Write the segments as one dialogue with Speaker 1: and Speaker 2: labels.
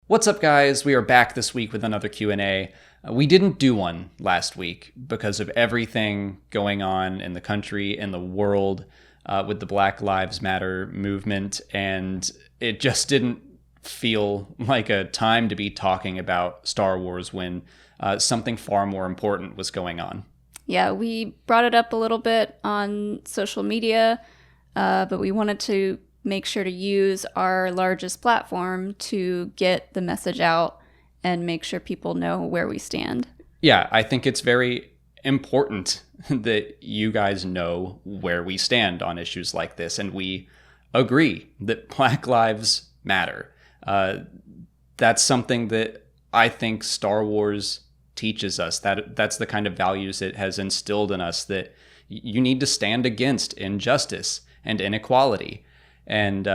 Speaker 1: What's up, guys? We are back this week with another Q&A. We didn't do one last week because of everything going on in the country and the world with the Black Lives Matter movement, and it just didn't feel like a time to be talking about Star Wars when something far more important was going on.
Speaker 2: Yeah, we brought it up a little bit on social media, but we wanted to make sure to use our largest platform to get the message out and make sure people know where we stand.
Speaker 1: Yeah, I think it's very important that you guys know where we stand on issues like this, and we agree that Black Lives Matter. That's something that I think Star Wars teaches us. That's the kind of values it has instilled in us, that you need to stand against injustice and inequality. And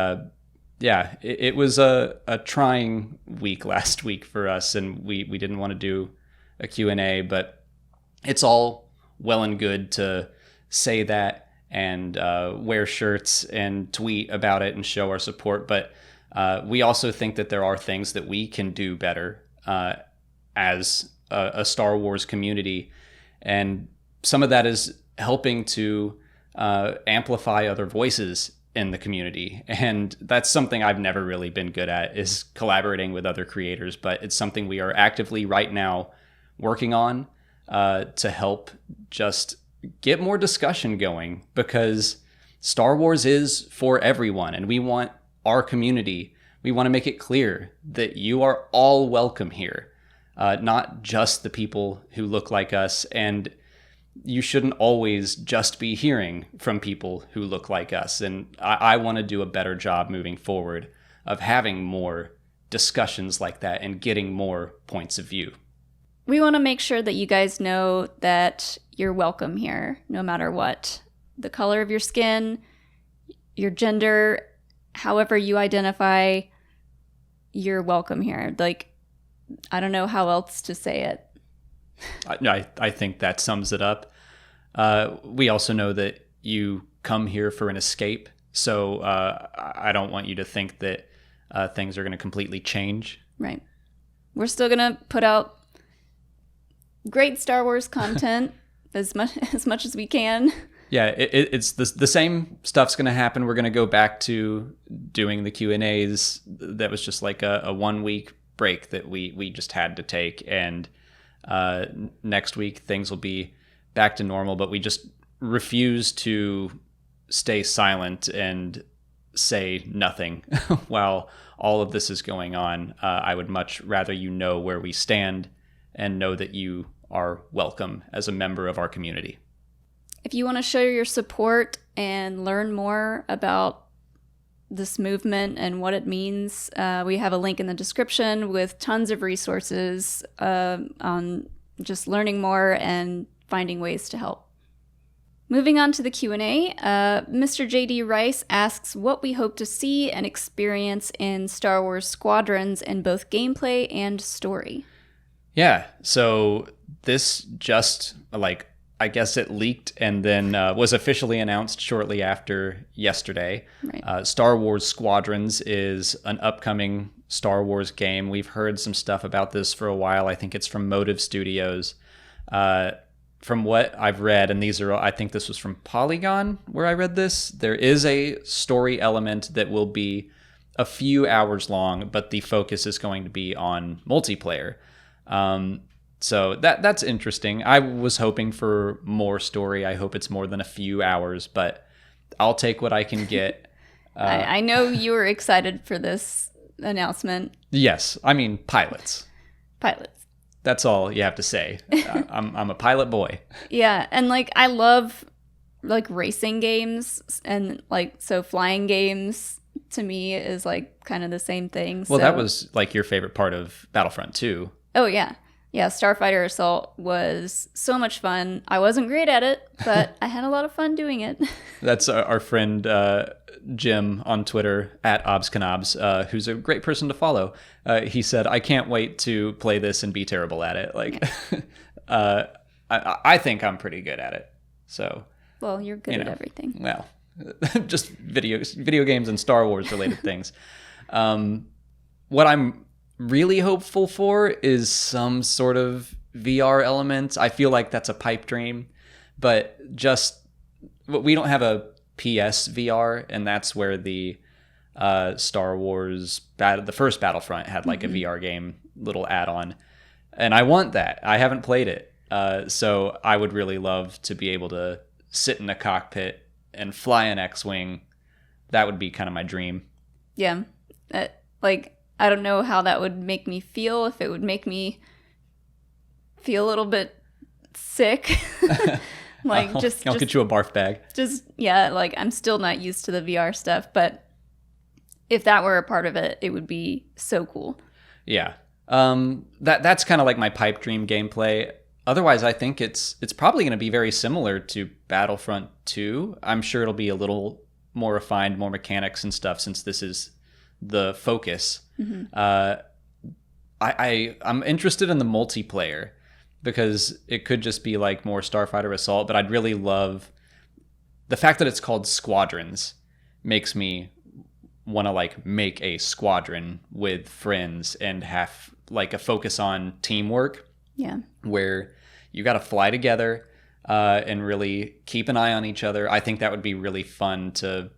Speaker 1: it was a trying week last week for us, and we didn't want to do a Q&A, but it's all well and good to say that and wear shirts and tweet about it and show our support. But we also think that there are things that we can do better as a Star Wars community. And some of that is helping to amplify other voices in the community. And that's something I've never really been good at, is collaborating with other creators. But it's something we are actively right now working on to help just get more discussion going, because Star Wars is for everyone. And we want our community, we want to make it clear that you are all welcome here, not just the people who look like us. And you shouldn't always just be hearing from people who look like us. And I want to do a better job moving forward of having more discussions like that and getting more points of view.
Speaker 2: We want to make sure that you guys know that you're welcome here, no matter what. The color of your skin, your gender, however you identify, you're welcome here. Like, I don't know how else to say it.
Speaker 1: I think that sums it up. We also know that you come here for an escape, so I don't want you to think that things are going to completely change.
Speaker 2: Right. We're still going to put out great Star Wars content as much as we can.
Speaker 1: Yeah, it's the same stuff's going to happen. We're going to go back to doing the Q&As. That was just like a 1 week break that we just had to take, and next week things will be back to normal, but we just refuse to stay silent and say nothing while all of this is going on. I would much rather you know where we stand and know that you are welcome as a member of our community.
Speaker 2: If you want to show your support and learn more about this movement and what it means, we have a link in the description with tons of resources on just learning more and finding ways to help. Moving on to the Q&A, Mr. JD Rice asks what we hope to see and experience in Star Wars Squadrons in both gameplay and story.
Speaker 1: Yeah, so this just, I guess it leaked and then was officially announced shortly after yesterday.
Speaker 2: Right.
Speaker 1: Star Wars Squadrons is an upcoming Star Wars game. We've heard some stuff about this for a while. I think it's from Motive Studios. From what I've read, and I think this was from Polygon where I read this, there is a story element that will be a few hours long, but the focus is going to be on multiplayer. So that's interesting. I was hoping for more story. I hope it's more than a few hours, but I'll take what I can get.
Speaker 2: I know you were excited for this announcement.
Speaker 1: Yes, I mean pilots. That's all you have to say. I'm a pilot boy.
Speaker 2: Yeah, and I love racing games, and so flying games to me is kind of the same thing.
Speaker 1: Well, that was your favorite part of Battlefront 2.
Speaker 2: Oh yeah. Yeah, Starfighter Assault was so much fun. I wasn't great at it, but I had a lot of fun doing it.
Speaker 1: That's our friend Jim on Twitter, @ObsCanobs, who's a great person to follow. He said, I can't wait to play this and be terrible at it. I think I'm pretty good at it. So,
Speaker 2: well, you're good at everything.
Speaker 1: Well, just video games and Star Wars related things. What I'm really hopeful for is some sort of VR element. I feel like that's a pipe dream, but we don't have a PS VR, and that's where the Star Wars the first Battlefront had like a VR game little add-on, and I want that. I haven't played it, so I would really love to be able to sit in a cockpit and fly an X-wing. That would be kind of my dream.
Speaker 2: Yeah, like I don't know how that would make me feel. If it would make me feel a little bit sick. Like
Speaker 1: I'll get you a barf bag.
Speaker 2: Like I'm still not used to the VR stuff, but if that were a part of it, it would be so cool.
Speaker 1: Yeah. That's kind of like my pipe dream gameplay. Otherwise, I think it's probably going to be very similar to Battlefront 2. I'm sure it'll be a little more refined, more mechanics and stuff, since this is the focus. I'm interested in the multiplayer, because it could just be like more Starfighter Assault, but I'd really love the fact that it's called Squadrons. Makes me want to like make a squadron with friends and have like a focus on teamwork.
Speaker 2: Yeah,
Speaker 1: where you got to fly together and really keep an eye on each other. I think that would be really fun to.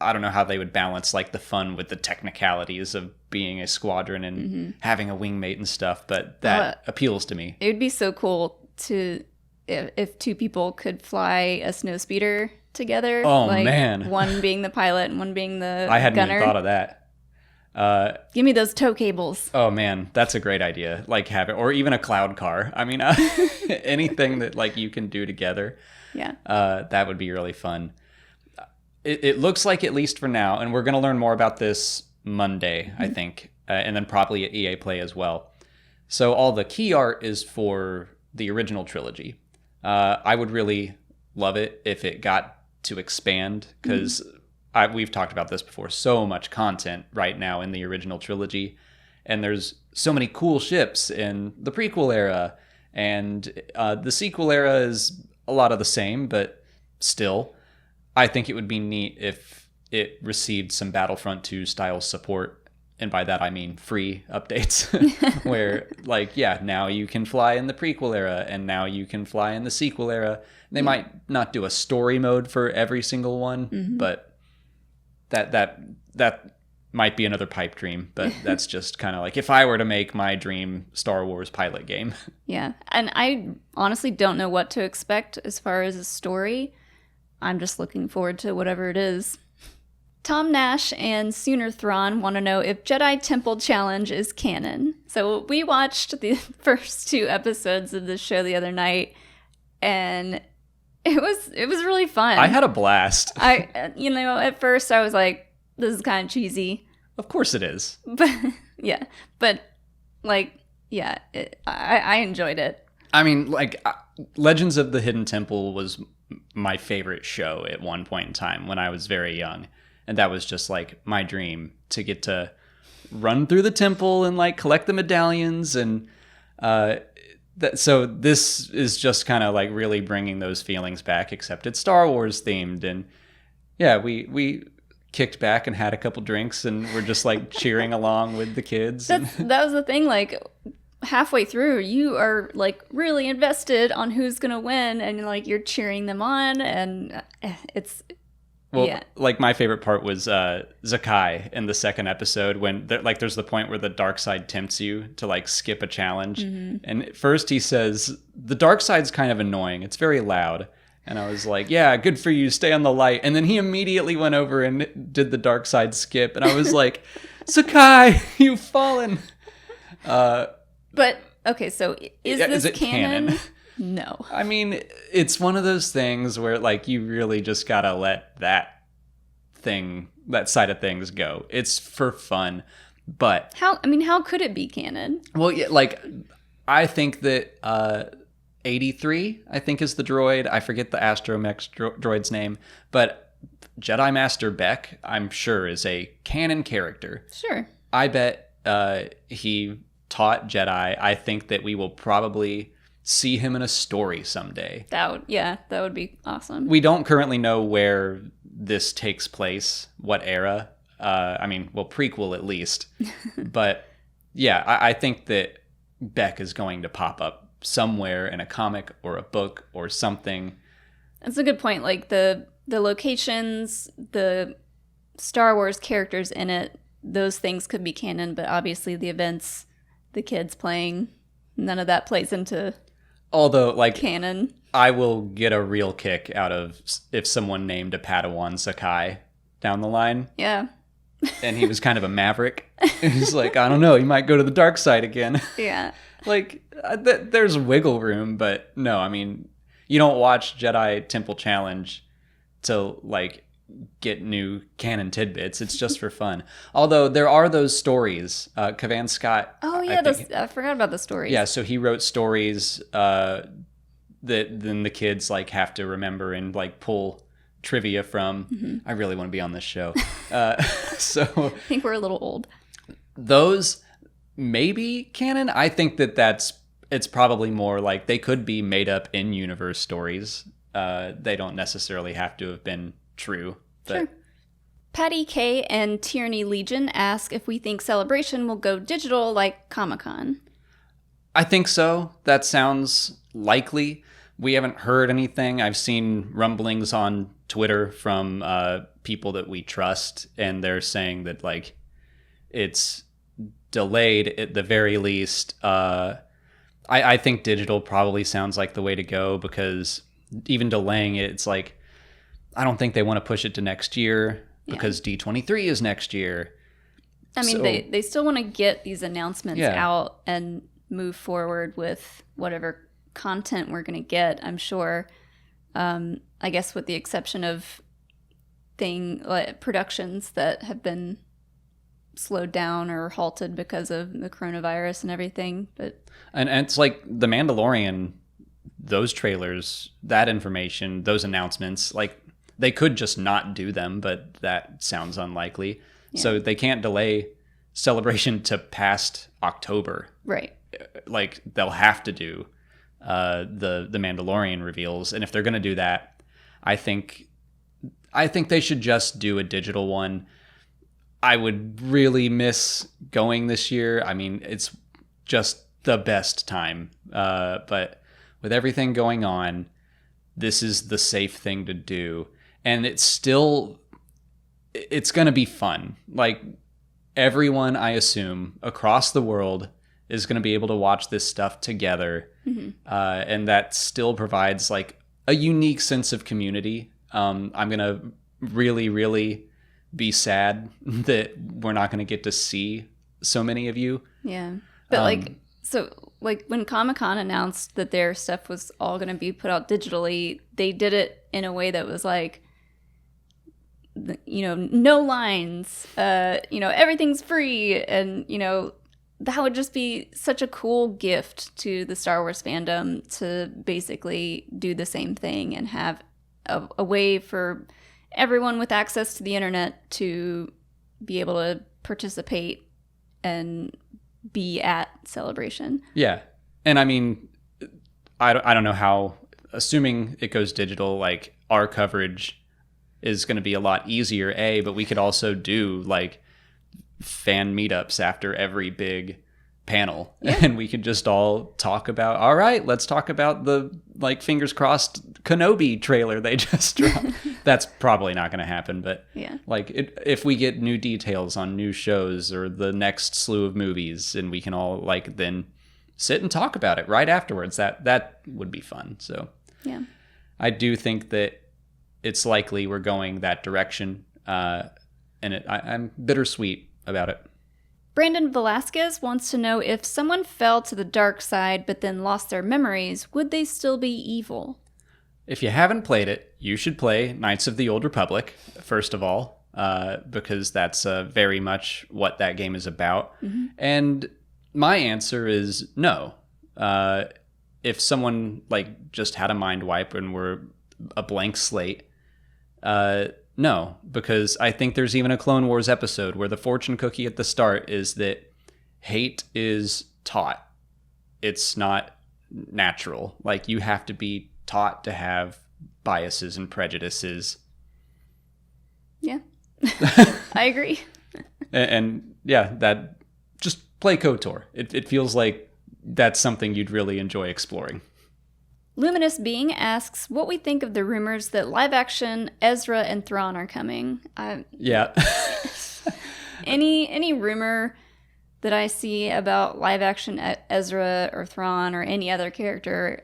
Speaker 1: I don't know how they would balance like the fun with the technicalities of being a squadron and having a wingmate and stuff, but that appeals to me.
Speaker 2: It would be so cool to if two people could fly a snowspeeder together.
Speaker 1: Oh,
Speaker 2: like
Speaker 1: man.
Speaker 2: One being the pilot and one being the
Speaker 1: I hadn't
Speaker 2: gunner.
Speaker 1: even thought of that.
Speaker 2: Give me those tow cables.
Speaker 1: Oh man, that's a great idea. Like have it, or even a cloud car. I mean, anything that like you can do together.
Speaker 2: Yeah.
Speaker 1: That would be really fun. It looks like, at least for now, and we're going to learn more about this Monday, I think, and then probably at EA Play as well. So all the key art is for the original trilogy. I would really love it if it got to expand, because we've talked about this before. So much content right now in the original trilogy, and there's so many cool ships in the prequel era, and the sequel era is a lot of the same, but still. I think it would be neat if it received some Battlefront 2 style support. And by that, I mean free updates where like, yeah, now you can fly in the prequel era and now you can fly in the sequel era. They might not do a story mode for every single one, but that might be another pipe dream. But that's just kind of like if I were to make my dream Star Wars pilot game.
Speaker 2: Yeah. And I honestly don't know what to expect as far as a story. I'm just looking forward to whatever it is. Tom Nash and Sooner Thrawn want to know if Jedi Temple Challenge is canon. So we watched the first 2 episodes of this show the other night, and it was really fun.
Speaker 1: I had a blast.
Speaker 2: At first I was like, this is kind of cheesy.
Speaker 1: Of course it is.
Speaker 2: I enjoyed it.
Speaker 1: I mean, like, Legends of the Hidden Temple was my favorite show at one point in time when I was very young. And that was just like my dream, to get to run through the temple and like collect the medallions. And so this is just kind of like really bringing those feelings back, except it's Star Wars themed. And yeah, we kicked back and had a couple drinks and we're just like cheering along with the kids.
Speaker 2: That was the thing, like halfway through you are like really invested on who's gonna win, and like you're cheering them on, and it's
Speaker 1: like my favorite part was Zakai in the second episode, when there's the point where the dark side tempts you to like skip a challenge, and at first he says the dark side's kind of annoying, it's very loud, and I was like, yeah, good for you, stay on the light. And then he immediately went over and did the dark side skip, and I was like, Zakai, you've fallen.
Speaker 2: But, okay, so is it
Speaker 1: canon?
Speaker 2: No.
Speaker 1: I mean, it's one of those things where, like, you really just gotta let that side of things go. It's for fun, but...
Speaker 2: How could it be canon?
Speaker 1: Well, yeah, like, I think that 83, I think, is the droid. I forget the astromech droid's name, but Jedi Master Beck, I'm sure, is a canon character.
Speaker 2: Sure.
Speaker 1: I bet he taught Jedi. I think that we will probably see him in a story someday.
Speaker 2: That would be awesome.
Speaker 1: We don't currently know where this takes place, what era. Prequel at least. But yeah, I think that Beck is going to pop up somewhere in a comic or a book or something.
Speaker 2: That's a good point. Like the locations, the Star Wars characters in it, those things could be canon, but obviously the events, the kids playing, none of that plays into
Speaker 1: Although, like,
Speaker 2: canon.
Speaker 1: I will get a real kick out of if someone named a Padawan Sakai down the line.
Speaker 2: Yeah.
Speaker 1: And he was kind of a maverick. He's like, I don't know, he might go to the dark side again.
Speaker 2: Yeah.
Speaker 1: Like, there's wiggle room, but no, I mean, you don't watch Jedi Temple Challenge to, like, get new canon tidbits. It's just for fun. Although there are those stories. Cavan Scott.
Speaker 2: Oh, yeah, I forgot about the stories.
Speaker 1: Yeah, so he wrote stories that then the kids, like, have to remember and, like, pull trivia from. Mm-hmm. I really want to be on this show. So
Speaker 2: I think we're a little old.
Speaker 1: Those maybe canon. I think it's probably more like they could be made up in universe stories. They don't necessarily have to have been true. But
Speaker 2: sure. Patty K and Tyranny Legion ask if we think Celebration will go digital like Comic-Con.
Speaker 1: I think so. That sounds likely. We haven't heard anything. I've seen rumblings on Twitter from people that we trust, and they're saying that, like, it's delayed at the very least. I think digital probably sounds like the way to go, because even delaying it, it's like, I don't think they want to push it to next year because D23 is next year.
Speaker 2: I mean, they still want to get these announcements out and move forward with whatever content we're going to get, I'm sure. I guess with the exception of productions that have been slowed down or halted because of the coronavirus and everything.
Speaker 1: And it's like The Mandalorian, those trailers, that information, those announcements, like, they could just not do them, but that sounds unlikely. Yeah. So they can't delay Celebration to past October.
Speaker 2: Right.
Speaker 1: Like, they'll have to do the Mandalorian reveals. And if they're going to do that, I think they should just do a digital one. I would really miss going this year. I mean, it's just the best time. But with everything going on, this is the safe thing to do. And it's going to be fun. Like, everyone, I assume, across the world is going to be able to watch this stuff together. Mm-hmm. And that still provides, like, a unique sense of community. I'm going to really, really be sad that we're not going to get to see so many of you.
Speaker 2: Yeah. But, when Comic-Con announced that their stuff was all going to be put out digitally, they did it in a way that was like, no lines, everything's free. And, that would just be such a cool gift to the Star Wars fandom to basically do the same thing and have a way for everyone with access to the internet to be able to participate and be at Celebration.
Speaker 1: Yeah. And I mean, I don't know how, assuming it goes digital, like, our coverage is going to be a lot easier, but we could also do, like, fan meetups after every big panel. Yeah. And we could just all talk about, all right, let's talk about the, like, fingers crossed Kenobi trailer they just dropped. That's probably not going to happen, but like, if we get new details on new shows or the next slew of movies, and we can all, like, then sit and talk about it right afterwards, that would be fun. So
Speaker 2: yeah,
Speaker 1: I do think that it's likely we're going that direction, and I'm bittersweet about it.
Speaker 2: Brandon Velasquez wants to know, if someone fell to the dark side but then lost their memories, would they still be evil?
Speaker 1: If you haven't played it, you should play Knights of the Old Republic, first of all, because that's very much what that game is about. Mm-hmm. And my answer is no. If someone, like, just had a mind wipe and were a blank slate, no, because I think there's even a Clone Wars episode where the fortune cookie at the start is that hate is taught. It's not natural. Like, you have to be taught to have biases and prejudices.
Speaker 2: Yeah, I agree.
Speaker 1: And yeah, that just play KOTOR. It feels like that's something you'd really enjoy exploring.
Speaker 2: Luminous Being asks what we think of the rumors that live-action Ezra and Thrawn are coming.
Speaker 1: Yeah.
Speaker 2: Any rumor that I see about live-action Ezra or Thrawn or any other character,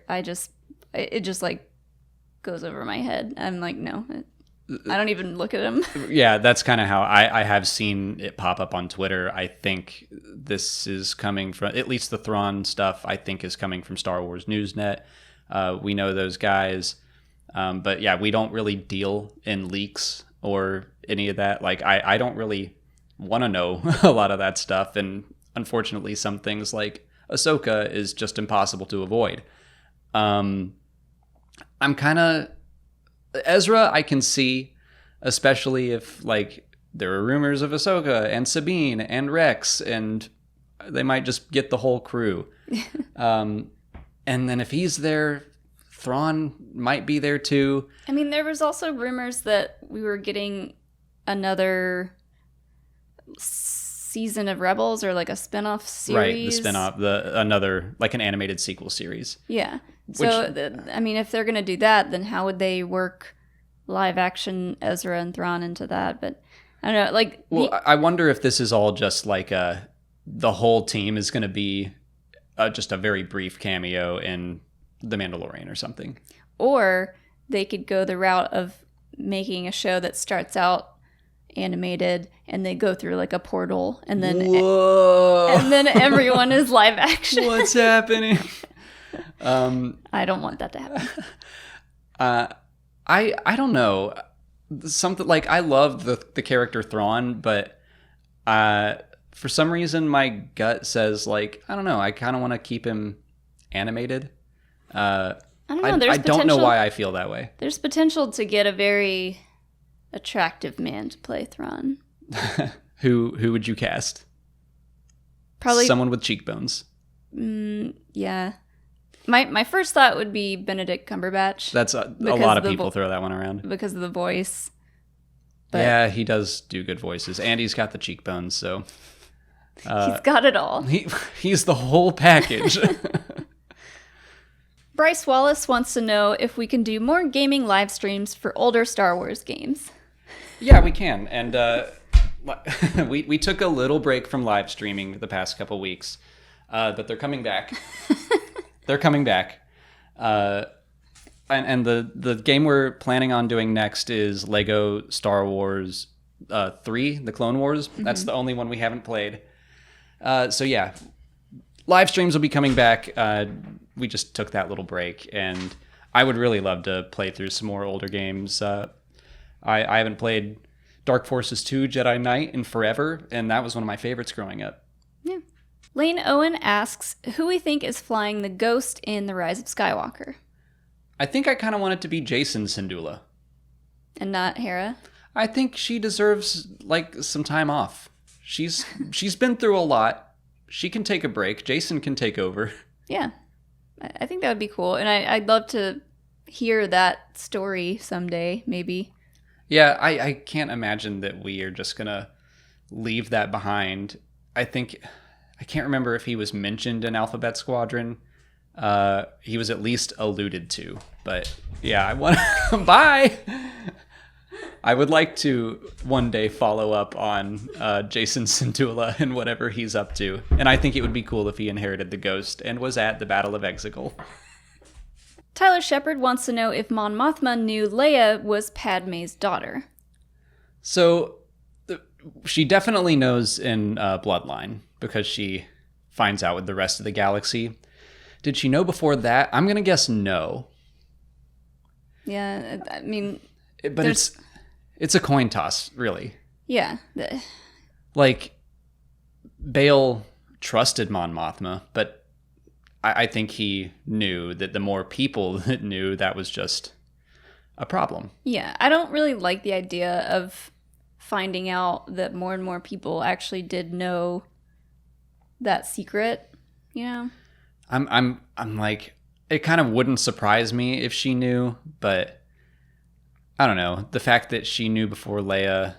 Speaker 2: it just like goes over my head. I'm like, no, I don't even look at him.
Speaker 1: Yeah, that's kind of how I have seen it pop up on Twitter. I think this is coming from, at least the Thrawn stuff, I think is coming from Star Wars Newsnet. We know those guys. But yeah, we don't really deal in leaks or any of that. Like, I don't really want to know a lot of that stuff. And unfortunately, some things like Ahsoka is just impossible to avoid. I'm kind of... Ezra, I can see, especially if, like, there are rumors of Ahsoka and Sabine and Rex, and they might just get the whole crew. And then if he's there, Thrawn might be there too.
Speaker 2: I mean, there was also rumors that we were getting another season of Rebels or like a spin-off series.
Speaker 1: Right, the spin-off, another, like an animated sequel series.
Speaker 2: Yeah. So, I mean, if they're going to do that, then how would they work live-action Ezra and Thrawn into that? But I don't know, like...
Speaker 1: Well, I wonder if this is all just like the whole team is going to be just a very brief cameo in The Mandalorian or something.
Speaker 2: Or they could go the route of making a show that starts out animated and they go through like a portal and then everyone is live action.
Speaker 1: What's happening?
Speaker 2: I don't want that to happen.
Speaker 1: I don't know. Something like, I love the character Thrawn, but for some reason my gut says, like, I don't know, I kind of want to keep him animated. I don't know. I don't know why I feel that way.
Speaker 2: There's potential to get a very attractive man to play Thrawn.
Speaker 1: Who would you cast?
Speaker 2: Probably
Speaker 1: someone with cheekbones.
Speaker 2: Yeah. My first thought would be Benedict Cumberbatch.
Speaker 1: That's a lot of people throw that one around.
Speaker 2: Because of the voice.
Speaker 1: But yeah, he does do good voices. And he's got the cheekbones, so...
Speaker 2: he's got it all.
Speaker 1: He's the whole package.
Speaker 2: Bryce Wallace wants to know if we can do more gaming live streams for older Star Wars games.
Speaker 1: Yeah, we can. And we took a little break from live streaming the past couple weeks, but they're coming back. They're coming back. And the game we're planning on doing next is Lego Star Wars 3, The Clone Wars. Mm-hmm. That's the only one we haven't played. So yeah, live streams will be coming back. We just took that little break, and I would really love to play through some more older games. I haven't played Dark Forces 2 Jedi Knight in forever, and that was one of my favorites growing up.
Speaker 2: Yeah. Lane Owen asks who we think is flying the Ghost in The Rise of Skywalker.
Speaker 1: I think I kind of want it to be Jacen Syndulla.
Speaker 2: And not Hera?
Speaker 1: I think she deserves, like, some time off. She's been through a lot. She can take a break. Jacen can take over.
Speaker 2: Yeah. I think that would be cool. And I'd love to hear that story someday, maybe.
Speaker 1: Yeah, I can't imagine that we are just going to leave that behind. I can't remember if he was mentioned in Alphabet Squadron. He was at least alluded to. But yeah, bye! I would like to one day follow up on Jacen Syndulla and whatever he's up to. And I think it would be cool if he inherited the Ghost and was at the Battle of Exegol.
Speaker 2: Tyler Shepard wants to know if Mon Mothma knew Leia was Padme's daughter.
Speaker 1: So, she definitely knows in Bloodline, because she finds out with the rest of the galaxy. Did she know before that? I'm going to guess no.
Speaker 2: Yeah, I mean...
Speaker 1: But it's a coin toss, really.
Speaker 2: Yeah.
Speaker 1: Like, Bail trusted Mon Mothma, but I think he knew that the more people that knew, that was just a problem. Yeah,
Speaker 2: I don't really like the idea of finding out that more and more people actually did know that secret, you know?
Speaker 1: I'm like, it kind of wouldn't surprise me if she knew, but I don't know. The fact that she knew before Leia,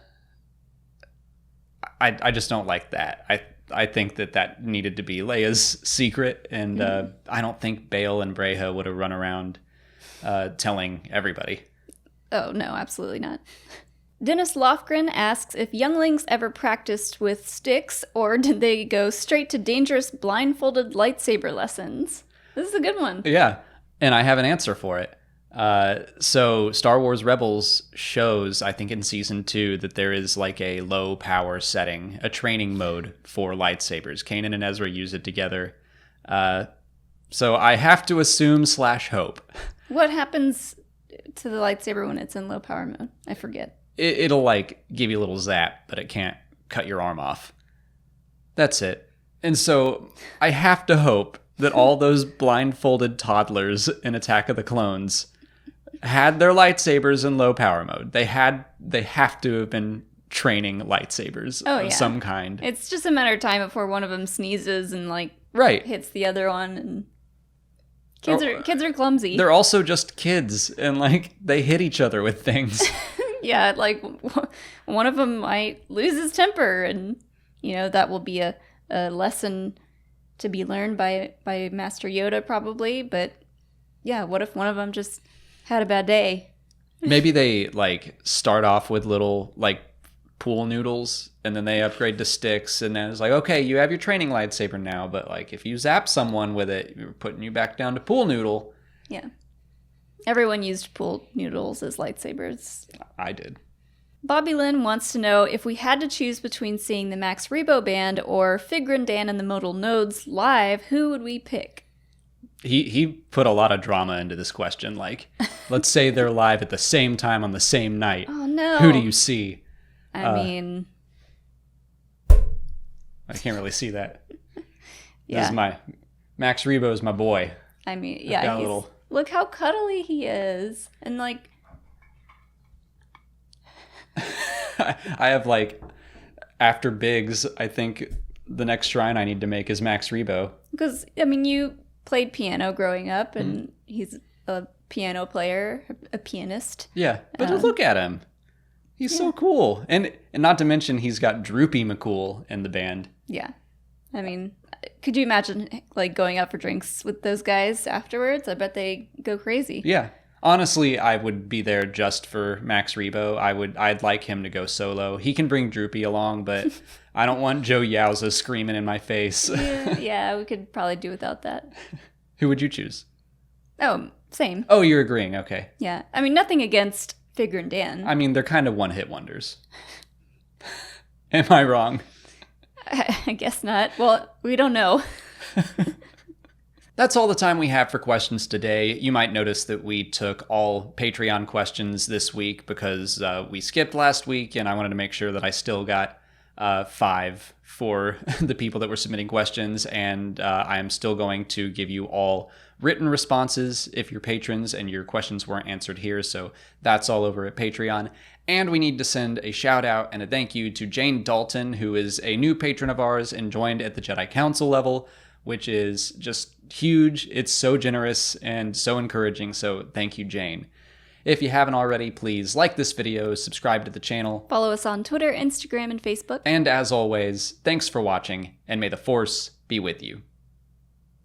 Speaker 1: I just don't like that. I think that needed to be Leia's secret, and I don't think Bail and Breha would have run around telling everybody.
Speaker 2: Oh, no, absolutely not. Dennis Lofgren asks if younglings ever practiced with sticks, or did they go straight to dangerous blindfolded lightsaber lessons? This is a good one.
Speaker 1: Yeah, and I have an answer for it. So Star Wars Rebels shows, I think in season 2, that there is like a low power setting, a training mode for lightsabers. Kanan and Ezra use it together. So I have to assume / hope.
Speaker 2: What happens to the lightsaber when it's in low power mode? I forget.
Speaker 1: It'll like give you a little zap, but it can't cut your arm off. That's it. And so I have to hope that all those blindfolded toddlers in Attack of the Clones had their lightsabers in low power mode. They have to have been training lightsabers of some kind.
Speaker 2: It's just a matter of time before one of them sneezes and like hits the other one. And kids are clumsy.
Speaker 1: They're also just kids, and like they hit each other with things.
Speaker 2: Yeah, like one of them might lose his temper, and that will be a lesson to be learned by Master Yoda probably. But yeah, what if one of them just had a bad day?
Speaker 1: Maybe they like start off with little like pool noodles, and then they upgrade to sticks, and then it's like, okay, you have your training lightsaber now, but like if you zap someone with it, we're putting you back down to pool noodle.
Speaker 2: Yeah. Everyone used pool noodles as lightsabers.
Speaker 1: I did.
Speaker 2: Bobby Lynn wants to know if we had to choose between seeing the Max Rebo Band or Figrin Dan and the Modal Nodes live, who would we pick?
Speaker 1: He put a lot of drama into this question. Like, let's say they're live at the same time on the same night.
Speaker 2: Oh, no.
Speaker 1: Who do you see?
Speaker 2: I mean...
Speaker 1: I can't really see that.
Speaker 2: Yeah.
Speaker 1: This is my... Max Rebo is my boy.
Speaker 2: I mean, yeah, look how cuddly he is. And, like...
Speaker 1: I have, like... After Biggs, I think the next shrine I need to make is Max Rebo.
Speaker 2: Because, I mean, you played piano growing up, and he's a piano player, a pianist.
Speaker 1: Yeah, but look at him. He's so cool. And not to mention, he's got Droopy McCool in the band.
Speaker 2: Yeah. I mean, could you imagine, like, going out for drinks with those guys afterwards? I bet they go crazy.
Speaker 1: Yeah. Honestly, I would be there just for Max Rebo. I'd like him to go solo. He can bring Droopy along, but I don't want Joe Yowza screaming in my face.
Speaker 2: Yeah, we could probably do without that.
Speaker 1: Who would you choose?
Speaker 2: Oh, same.
Speaker 1: Oh, you're agreeing. Okay.
Speaker 2: Yeah. I mean, nothing against Figrin Dan.
Speaker 1: I mean, they're kind of one-hit wonders. Am I wrong?
Speaker 2: I guess not. Well, we don't know.
Speaker 1: That's all the time we have for questions today. You might notice that we took all Patreon questions this week because we skipped last week, and I wanted to make sure that I still got 5 for the people that were submitting questions, and I am still going to give you all written responses if you're patrons and your questions weren't answered here, so that's all over at Patreon. And we need to send a shout out and a thank you to Jane Dalton, who is a new patron of ours and joined at the Jedi Council level, which is just huge. It's so generous and so encouraging, so thank you, Jane. If you haven't already, please like this video, subscribe to the channel.
Speaker 2: Follow us on Twitter, Instagram, and Facebook.
Speaker 1: And as always, thanks for watching, and may the Force be with you.